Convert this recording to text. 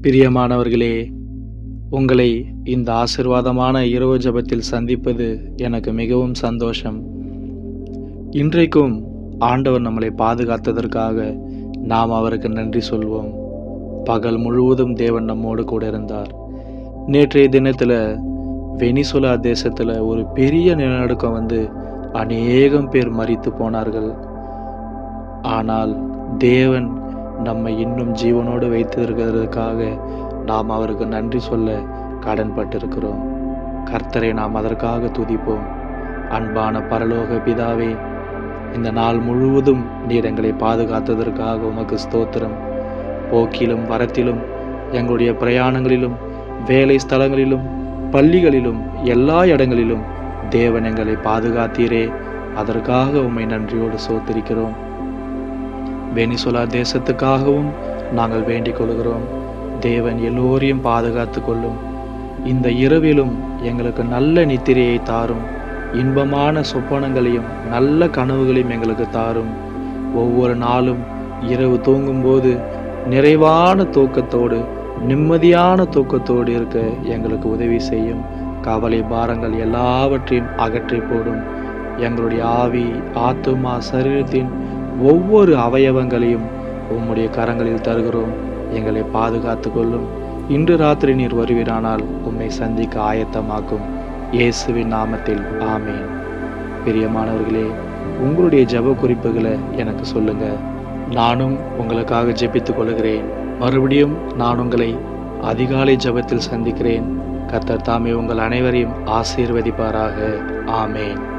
பிரியமானவர்களே, உங்களை இந்த ஆசீர்வாதமான இரவு ஜெபத்தில் சந்திப்பது எனக்கு மிகவும் சந்தோஷம். இன்றைக்கும் ஆண்டவர் நம்மளை பாதுகாத்ததற்காக நாம் அவருக்கு நன்றி சொல்வோம். பகல் முழுவதும் தேவன் நம்மோடு கூட இருந்தார். நேற்றைய தினத்தில் வெனிசுலா தேசத்தில் ஒரு பெரிய நிலநடுக்கம் வந்து அநேகம் பேர் மரித்து போனார்கள். ஆனால் தேவன் நம்மை இன்னும் ஜீவனோடு வைத்திருக்கிறதுக்காக நாம் அவருக்கு நன்றி சொல்ல கடன்பட்டிருக்கிறோம். கர்த்தரை நாம் அதற்காக துதிப்போம். அன்பான பரலோக பிதாவே, இந்த நாள் முழுவதும் நீர் எங்களை பாதுகாத்ததற்காக உமக்கு ஸ்தோத்திரம். போக்கிலும் வரத்திலும், எங்களுடைய பிரயாணங்களிலும், வேலை ஸ்தலங்களிலும், பள்ளிகளிலும், எல்லா இடங்களிலும் தேவன் எங்களை பாதுகாத்தீரே. அதற்காக உம்மை நன்றியோடு ஸ்தோத்திரிக்கிறோம். வெனிசுலா தேசத்துக்காகவும் நாங்கள் வேண்டிக் கொள்கிறோம். தேவன் எல்லோரையும் பாதுகாத்து கொள்ளும். இந்த இரவிலும் எங்களுக்கு நல்ல நித்திரையை தாரும். இன்பமான சொப்பனங்களையும் நல்ல கனவுகளையும் எங்களுக்கு தாரும். ஒவ்வொரு நாளும் இரவு தூங்கும்போது நிறைவான தூக்கத்தோடு, நிம்மதியான தூக்கத்தோடு இருக்க எங்களுக்கு உதவி செய்யும். கவலை பாரங்கள் எல்லாவற்றையும் அகற்றி போடும். எங்களுடைய ஆவி, ஆத்துமா, சரீரத்தின் ஒவ்வொரு அவயவங்களையும் உம்முடைய கரங்களில் தருகிறோம். எங்களை பாதுகாத்து கொள்ளும். இன்று ராத்திரி நீர் வருவீரானால் உம்மை சந்திக்க ஆயத்தமாக்கும். இயேசுவின் நாமத்தில் ஆமேன். பிரியமானவர்களே, உங்களுடைய ஜெப குறிப்புகளை எனக்கு சொல்லுங்க. நானும் உங்களுக்காக ஜெபித்துக் கொள்கிறேன். மறுபடியும் நான் உங்களை அதிகாலை ஜெபத்தில் சந்திக்கிறேன். கர்த்தர் தாமே உங்கள் அனைவரையும் ஆசீர்வதிப்பாராக. ஆமேன்.